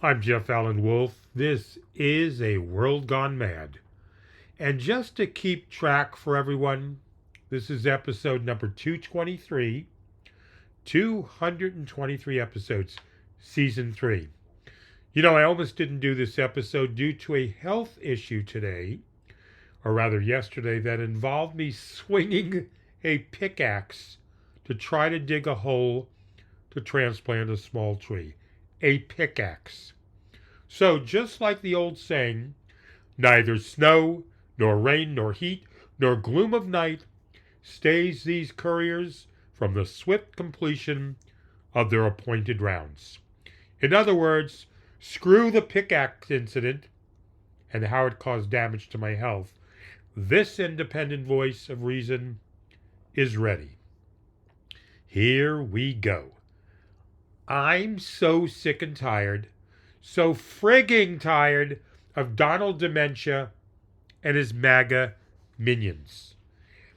I'm Jeff Allen Wolf. This is A World Gone Mad. And just to keep track for everyone, this is episode number 223. 223 episodes, season 3. You know, I almost didn't do this episode due to a health issue today, or rather yesterday, that involved me swinging a pickaxe to try to dig a hole to transplant a small tree. A pickaxe. So just like the old saying, neither snow, nor rain, nor heat, nor gloom of night stays these couriers from the swift completion of their appointed rounds. In other words, screw the pickaxe incident and how it caused damage to my health. This independent voice of reason is ready. Here we go. I'm so sick and tired, so frigging tired of Donald Dementia and his MAGA minions.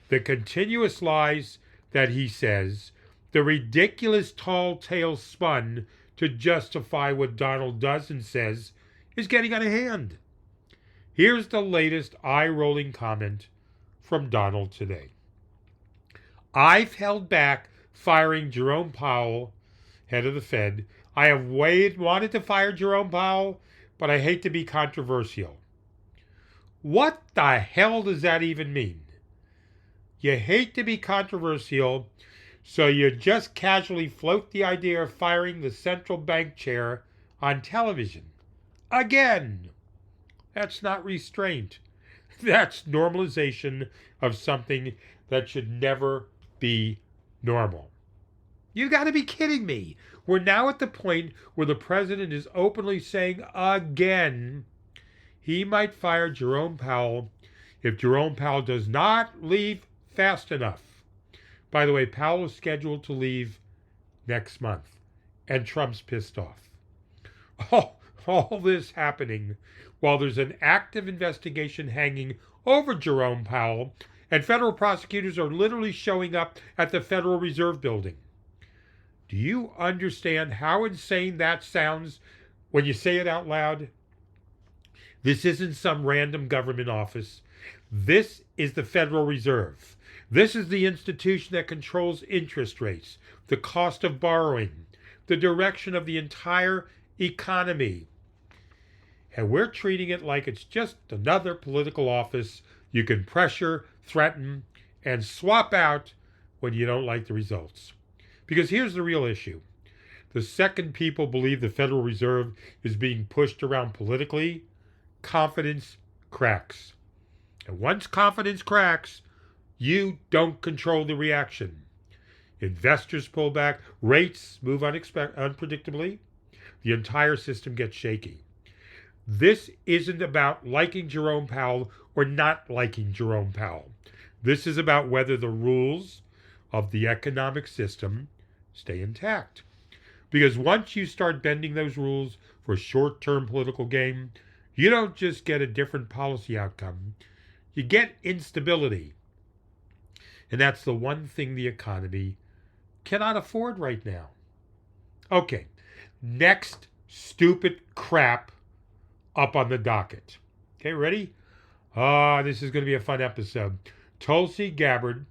The continuous lies that he says, the ridiculous tall tales spun to justify what Donald does and says, is getting out of hand. Here's the latest eye-rolling comment from Donald today. I've held back firing Jerome Powell, head of the Fed. I have wanted to fire Jerome Powell, but I hate to be controversial. What the hell does that even mean? You hate to be controversial, so you just casually float the idea of firing the central bank chair on television. Again, that's not restraint. That's normalization of something that should never be normal. You got to be kidding me. We're now at the point where the president is openly saying again he might fire Jerome Powell if Jerome Powell does not leave fast enough. By the way, Powell is scheduled to leave next month, and Trump's pissed off. All this happening while there's an active investigation hanging over Jerome Powell, and federal prosecutors are literally showing up at the Federal Reserve Building. Do you understand how insane that sounds when you say it out loud? This isn't some random government office. This is the Federal Reserve. This is the institution that controls interest rates, the cost of borrowing, the direction of the entire economy. And we're treating it like it's just another political office you can pressure, threaten, and swap out when you don't like the results. Because here's the real issue. The second people believe the Federal Reserve is being pushed around politically, confidence cracks. And once confidence cracks, you don't control the reaction. Investors pull back, rates move unpredictably, the entire system gets shaky. This isn't about liking Jerome Powell or not liking Jerome Powell. This is about whether the rules of the economic system stay intact. Because once you start bending those rules for short-term political gain, you don't just get a different policy outcome, you get instability. And that's the one thing the economy cannot afford right now. Okay, next stupid crap up on the docket. Okay, ready? This is going to be a fun episode. Tulsi Gabbard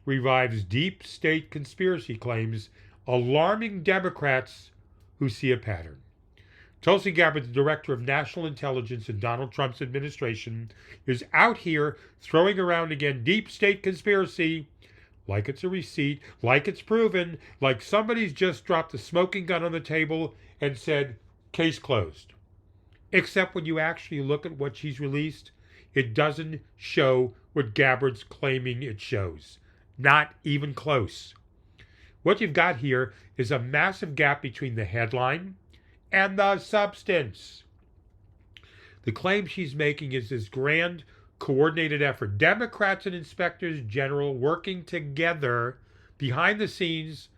revives deep state conspiracy claims, alarming Democrats who see a pattern. Tulsi Gabbard, the director of national intelligence in Donald Trump's administration, is out here throwing around again deep state conspiracy like it's a receipt, like it's proven, like somebody's just dropped a smoking gun on the table and said, case closed. Except when you actually look at what she's released, it doesn't show what Gabbard's claiming it shows. Not even close. What you've got here is a massive gap between the headline and the substance. The claim she's making is this grand, coordinated effort. Democrats and inspectors general working together behind the scenes,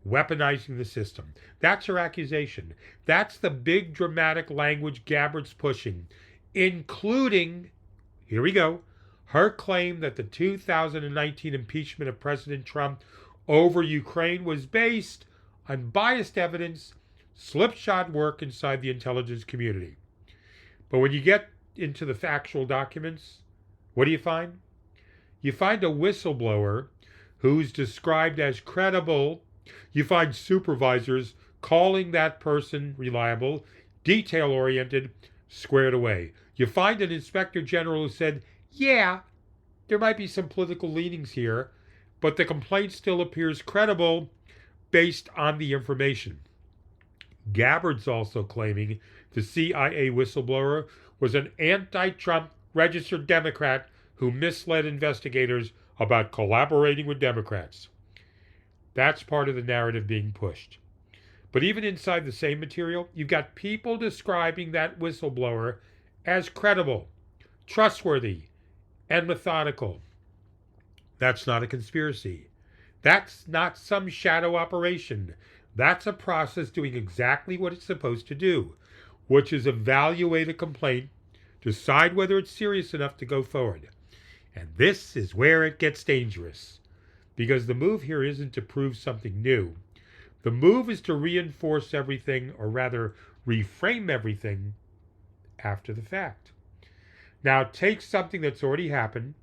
weaponizing the system. That's her accusation. That's the big dramatic language Gabbard's pushing, including, here we go, her claim that the 2019 impeachment of President Trump over Ukraine was based on biased evidence slipshod work inside the intelligence community. But when you get into the factual documents, what do you find? You find a whistleblower who's described as credible. You find supervisors calling that person reliable, detail-oriented, squared away. You find an inspector general who said, yeah, there might be some political leanings here, but the complaint still appears credible based on the information. Gabbard's also claiming the CIA whistleblower was an anti-Trump registered Democrat who misled investigators about collaborating with Democrats. That's part of the narrative being pushed. But even inside the same material, you've got people describing that whistleblower as credible, trustworthy, and methodical. That's not a conspiracy. That's not some shadow operation. That's a process doing exactly what it's supposed to do, which is evaluate a complaint, decide whether it's serious enough to go forward. And this is where it gets dangerous, because the move here isn't to prove something new. The move is to reinforce everything, or rather reframe everything, after the fact. Now take something that's already happened,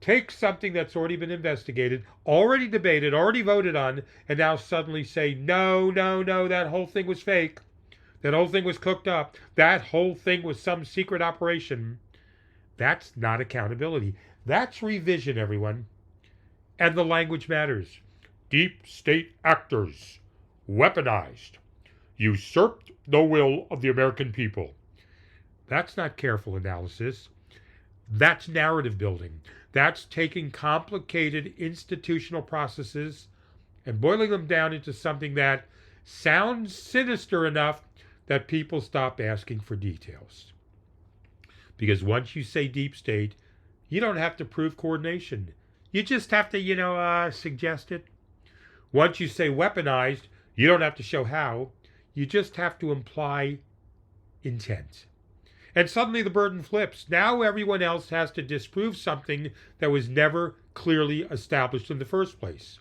take something that's already been investigated, already debated, already voted on, and now suddenly say, no, that whole thing was fake. That whole thing was cooked up. That whole thing was some secret operation. That's not accountability. That's revision, everyone. And the language matters. Deep state actors, weaponized, usurped the will of the American people. That's not careful analysis. That's narrative building. That's taking complicated institutional processes and boiling them down into something that sounds sinister enough that people stop asking for details. Because once you say deep state, you don't have to prove coordination. You just have to, suggest it. Once you say weaponized, you don't have to show how. You just have to imply intent. And suddenly the burden flips. Now everyone else has to disprove something that was never clearly established in the first place.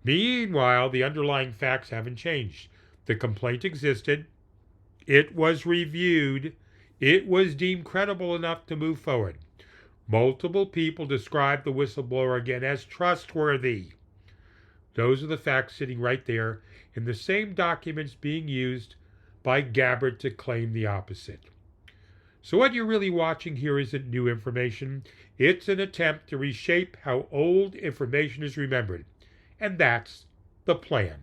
Meanwhile, the underlying facts haven't changed. The complaint existed. It was reviewed. It was deemed credible enough to move forward. Multiple people described the whistleblower again as trustworthy. Those are the facts sitting right there in the same documents being used by Gabbard to claim the opposite. So what you're really watching here isn't new information. It's an attempt to reshape how old information is remembered. And that's the plan.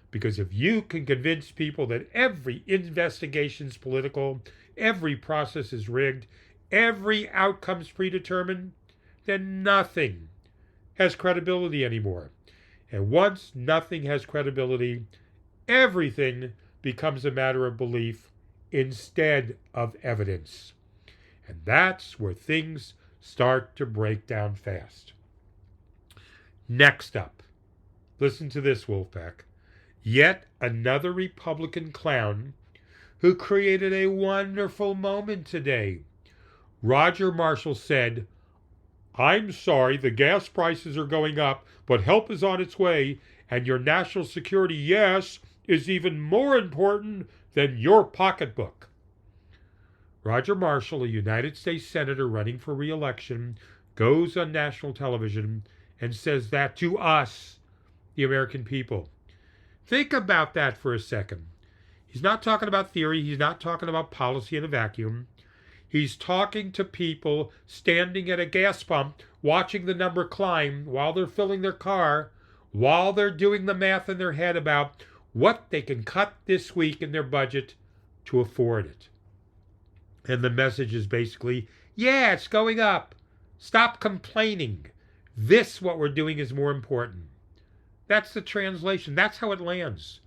Because if you can convince people that every investigation's political, every process is rigged, every outcome's predetermined, then nothing has credibility anymore. And once nothing has credibility, everything becomes a matter of belief instead of evidence. And that's where things start to break down fast. Next up, listen to this, Wolfpack. Yet another Republican clown who created a wonderful moment today. Roger Marshall said, I'm sorry, the gas prices are going up, but help is on its way, and your national security, yes, is even more important than your pocketbook. Roger Marshall, a United States Senator running for re-election, goes on national television and says that to us, the American people. Think about that for a second. He's not talking about theory. He's not talking about policy in a vacuum. He's talking to people standing at a gas pump, watching the number climb while they're filling their car, while they're doing the math in their head about what they can cut this week in their budget to afford it. And the message is basically, yeah, it's going up. Stop complaining. This, what we're doing, is more important. That's the translation. That's how it lands.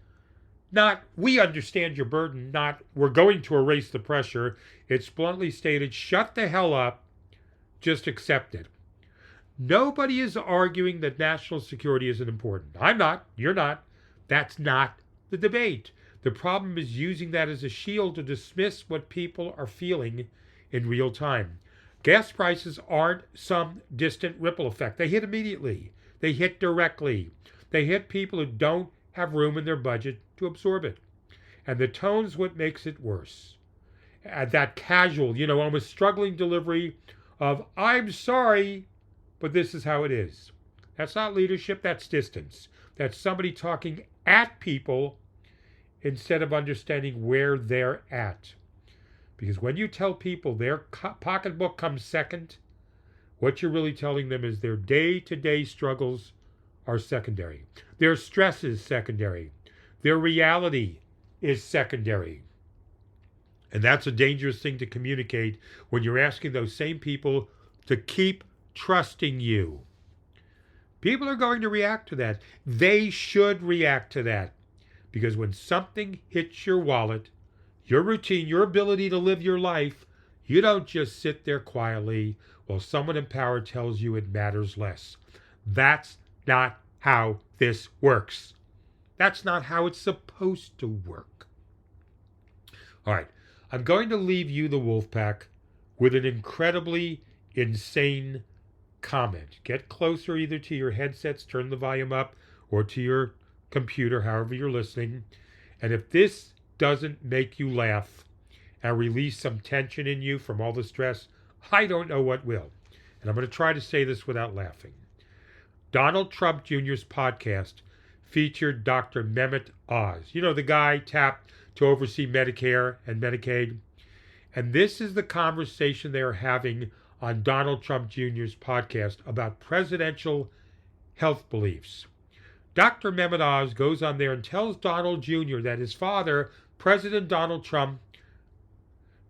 Not, we understand your burden, not, we're going to erase the pressure. It's bluntly stated, shut the hell up, just accept it. Nobody is arguing that national security isn't important. I'm not, you're not. That's not the debate. The problem is using that as a shield to dismiss what people are feeling in real time. Gas prices aren't some distant ripple effect. They hit immediately. They hit directly. They hit people who don't have room in their budget to absorb it. And the tone's what makes it worse. That casual, almost struggling delivery of, I'm sorry, but this is how it is. That's not leadership, that's distance. That's somebody talking at people instead of understanding where they're at. Because when you tell people their pocketbook comes second, what you're really telling them is their day-to-day struggles are secondary. Their stress is secondary. Their reality is secondary. And that's a dangerous thing to communicate when you're asking those same people to keep trusting you. People are going to react to that. They should react to that. Because when something hits your wallet, your routine, your ability to live your life, you don't just sit there quietly while someone in power tells you it matters less. That's not how this works. That's not how it's supposed to work. All right, I'm going to leave you, the Wolfpack, with an incredibly insane comment. Get closer either to your headsets, turn the volume up, or to your computer, however you're listening. And if this doesn't make you laugh and release some tension in you from all the stress, I don't know what will. And I'm going to try to say this without laughing. Donald Trump Jr.'s podcast featured Dr. Mehmet Oz. The guy tapped to oversee Medicare and Medicaid. And this is the conversation they are having on Donald Trump Jr.'s podcast about presidential health beliefs. Dr. Mehmet Oz goes on there and tells Donald Jr. that his father, President Donald Trump,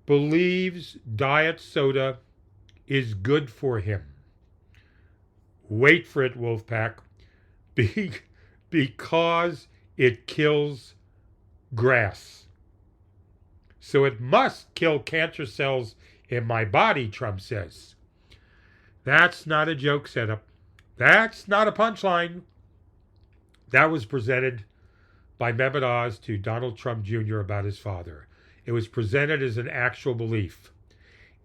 believes diet soda is good for him. Wait for it, Wolfpack. Because it kills grass. So it must kill cancer cells in my body, Trump says. That's not a joke setup. That's not a punchline. That was presented by Mehmet Oz to Donald Trump Jr. about his father. It was presented as an actual belief.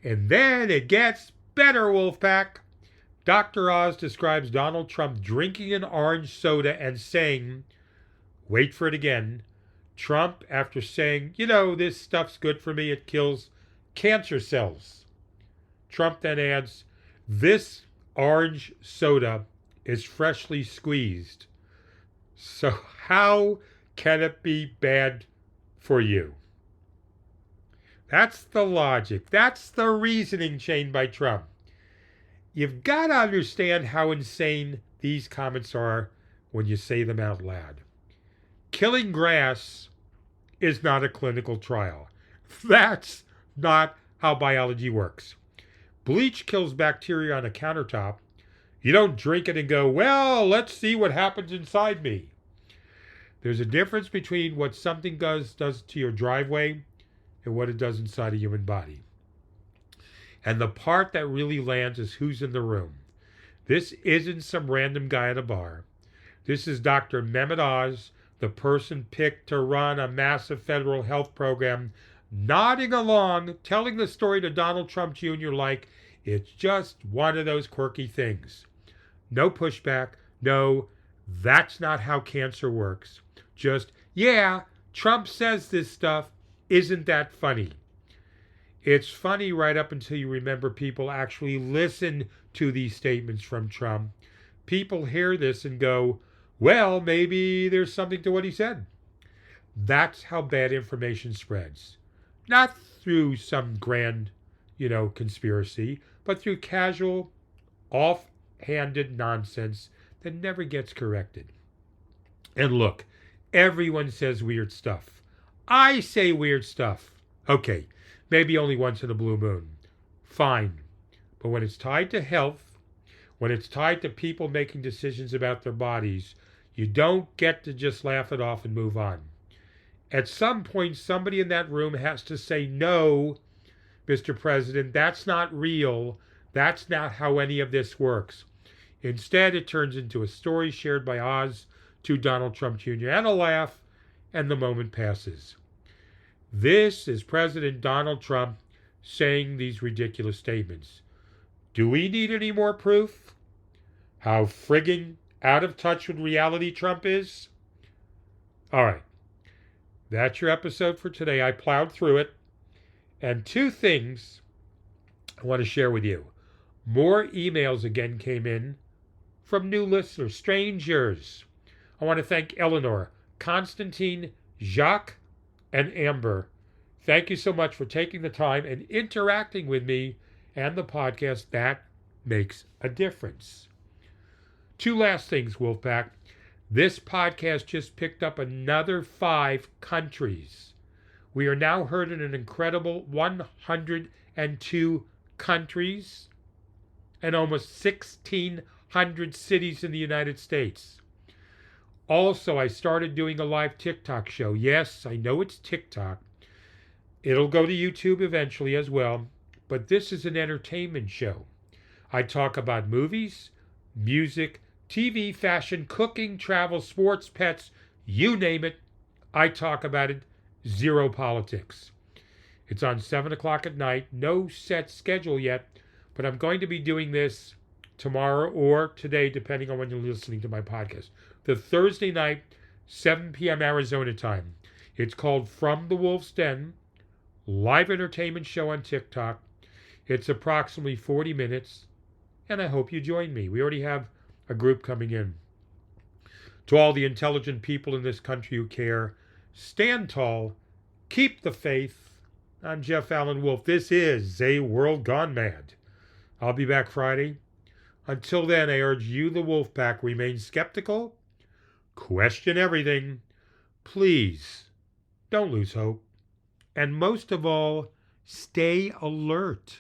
And then it gets better, Wolfpack. Dr. Oz describes Donald Trump drinking an orange soda and saying, wait for it again, Trump, after saying, this stuff's good for me, it kills cancer cells. Trump then adds, this orange soda is freshly squeezed. So how can it be bad for you? That's the logic. That's the reasoning chain by Trump. You've got to understand how insane these comments are when you say them out loud. Killing grass is not a clinical trial. That's not how biology works. Bleach kills bacteria on a countertop. You don't drink it and go, well, let's see what happens inside me. There's a difference between what something does to your driveway and what it does inside a human body. And the part that really lands is who's in the room. This isn't some random guy at a bar. This is Dr. Mehmet Oz, the person picked to run a massive federal health program, nodding along, telling the story to Donald Trump Jr. like it's just one of those quirky things. No pushback. No, that's not how cancer works. Just, yeah, Trump says this stuff. Isn't that funny? It's funny right up until you remember people actually listen to these statements from Trump. People hear this and go, well, maybe there's something to what he said. That's how bad information spreads. Not through some grand, conspiracy, but through casual, off-handed nonsense that never gets corrected. And look, everyone says weird stuff. I say weird stuff. Okay, maybe only once in a blue moon. Fine. But when it's tied to health, when it's tied to people making decisions about their bodies, you don't get to just laugh it off and move on. At some point, somebody in that room has to say, no, Mr. President, that's not real. That's not how any of this works. Instead, it turns into a story shared by Oz to Donald Trump Jr. and a laugh, and the moment passes. This is President Donald Trump saying these ridiculous statements. Do we need any more proof? How frigging out of touch with reality Trump is? All right. That's your episode for today. I plowed through it. And two things I want to share with you. More emails again came in from new listeners, strangers. I want to thank Eleanor, Constantine, Jacques, and Amber. Thank you so much for taking the time and interacting with me and the podcast. That makes a difference. Two last things, Wolfpack. This podcast just picked up another 5 countries. We are now heard in an incredible 102 countries and almost 1,600 cities in the United States. Also, I started doing a live TikTok show. Yes, I know it's TikTok. It'll go to YouTube eventually as well, but this is an entertainment show. I talk about movies, music, TV, fashion, cooking, travel, sports, pets, you name it. I talk about it. Zero politics. It's on 7 o'clock at night. No set schedule yet, but I'm going to be doing this tomorrow or today, depending on when you're listening to my podcast. The Thursday night, 7 p.m. Arizona time. It's called From the Wolf's Den, live entertainment show on TikTok. It's approximately 40 minutes, and I hope you join me. We already have a group coming in. To all the intelligent people in this country who care, stand tall, keep the faith. I'm Jeff Allen Wolf. This is A World Gone Mad. I'll be back Friday. Until then, I urge you, the Wolfpack, remain skeptical, question everything. Please, don't lose hope. And most of all, stay alert.